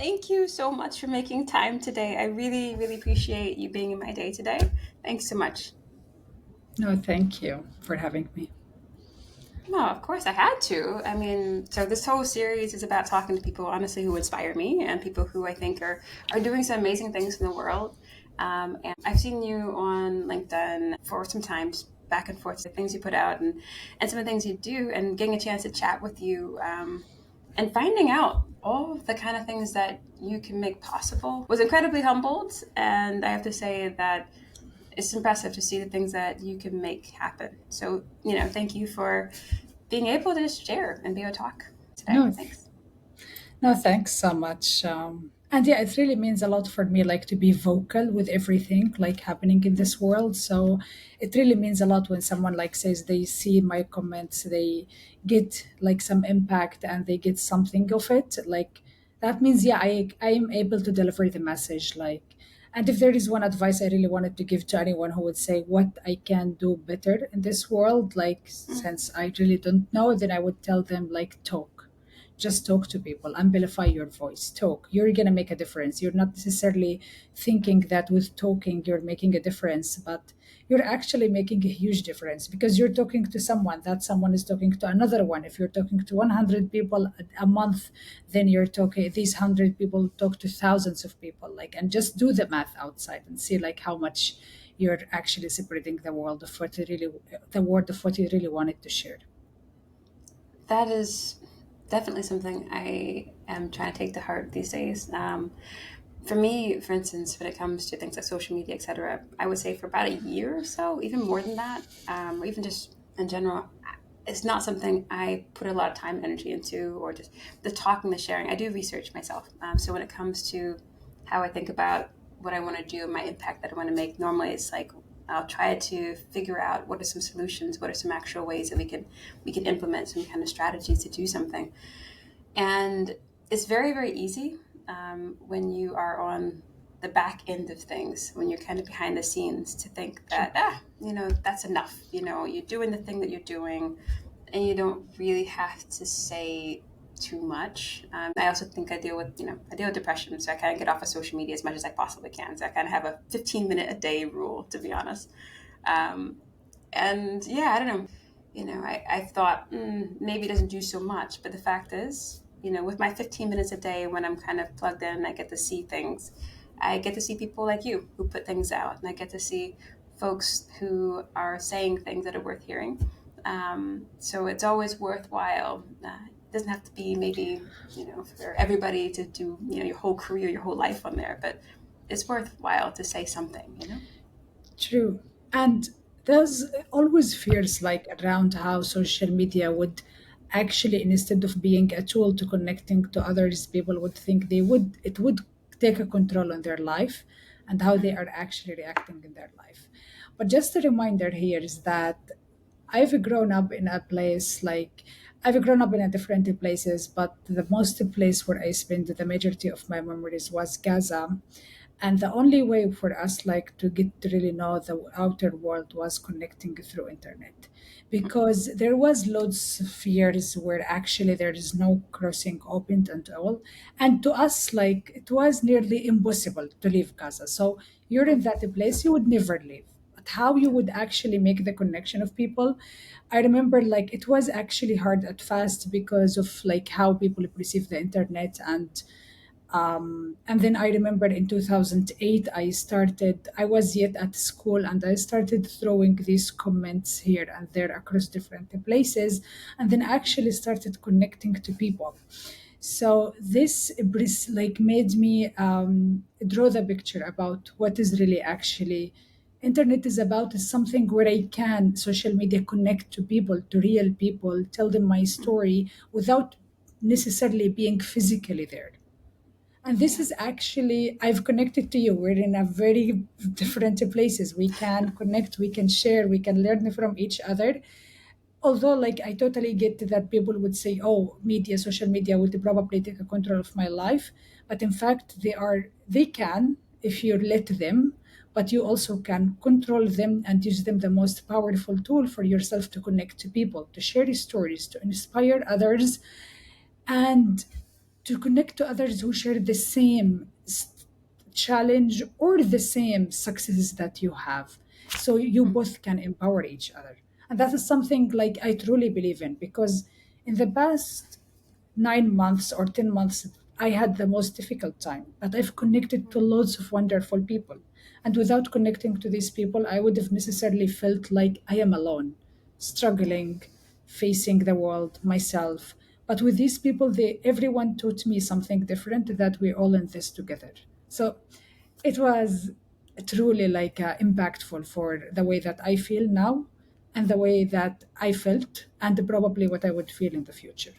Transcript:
Thank you so much for making time today. I really, really appreciate you being in my day today. Thanks so much. No, thank you for having me. No, of course I had to. I mean, so this whole series is about talking to people, honestly, who inspire me and people who I think are doing some amazing things in the world. And I've seen you on LinkedIn for some times, back and forth, the things you put out and some of the things you do, and getting a chance to chat with you and finding out all of the kind of things that you can make possible was incredibly humbled. And I have to say that it's impressive to see the things that you can make happen. So, thank you for being able to just share and be able to talk today. No, Thanks. no, thanks so much. And yeah, it really means a lot for me, like to be vocal with everything like happening in this world. So it really means a lot when someone like says they see my comments, they get like some impact and they get something of it. Like that means, yeah, I am able to deliver the message. Like, and if there is one advice I really wanted to give to anyone who would say what I can do better in this world, like Mm. since I really don't know, then I would tell them like talk, just talk to people, amplify your voice, talk. You're going to make a difference. You're not necessarily thinking that with talking you're making a difference, but you're actually making a huge difference because you're talking to someone, that someone is talking to another one. If you're talking to 100 people a month, then you're talking, these 100 people talk to thousands of people, like, and just do the math outside and see like how much you're actually spreading the world of what you really, the word of what you really wanted to share. That is definitely something I am trying to take to heart these days. For me, for instance, when it comes to things like social media, etc., I would say for about a year or so, even more than that, or even just in general, it's not something I put a lot of time and energy into, or just the talking, the sharing. I do research myself. So when it comes to how I think about what I want to do, my impact that I want to make, normally it's like I'll try to figure out what are some solutions, what are some actual ways that we can implement some kind of strategies to do something. And it's very, very easy when you are on the back end of things, when you're kind of behind the scenes, to think that, that's enough. You're doing the thing that you're doing, and you don't really have to say too much. I also think I deal with depression, so I kind of get off of social media as much as I possibly can. So I kind of have a 15-minute a day rule, to be honest. Um, and yeah, I don't know. I thought maybe it doesn't do so much, but the fact is, with my 15 minutes a day when I'm kind of plugged in, I get to see things. I get to see people like you who put things out, and I get to see folks who are saying things that are worth hearing. So it's always worthwhile. It doesn't have to be maybe, for everybody to do, your whole career, your whole life on there, but it's worthwhile to say something. True. And there's always fears like around how social media would actually, instead of being a tool to connecting to others, people would think it would take a control on their life and how they Mm. are actually reacting in their life. But just a reminder here is that I've grown up in a place like, I've grown up in a different places, but the most place where I spent the majority of my memories was Gaza. And the only way for us like to get to really know the outer world was connecting through internet, because there was loads of years where actually there is no crossing opened at all, and to us like it was nearly impossible to leave Gaza. So you're in Mm. that place, you would never leave. But how you would actually make the connection of people, I remember like it was actually hard at first because of like how people perceive the internet. And then I remember in 2008, I was yet at school and I started throwing these comments here and there across different places, and then actually started connecting to people. So this like made me draw the picture about what is really actually internet is about, is something where I can social media connect to people, to real people, tell them my story without necessarily being physically there. And this Yeah. is actually, I've connected to you. We're in a very different places. We can connect, we can share, we can learn from each other. Although, like, I totally get that people would say, oh, media, social media would probably take a control of my life. But in fact, they can if you let them, but you also can control them and use them the most powerful tool for yourself to connect to people, to share stories, to inspire others. And to connect to others who share the same challenge or the same successes that you have, so you both can empower each other. And that is something like I truly believe in, because in the past 9 months or 10 months, I had the most difficult time, but I've connected to lots of wonderful people. And without connecting to these people, I would have necessarily felt like I am alone, struggling, facing the world myself. But with these people, everyone taught me something different, that we're all in this together. So it was truly like impactful for the way that I feel now and the way that I felt and probably what I would feel in the future.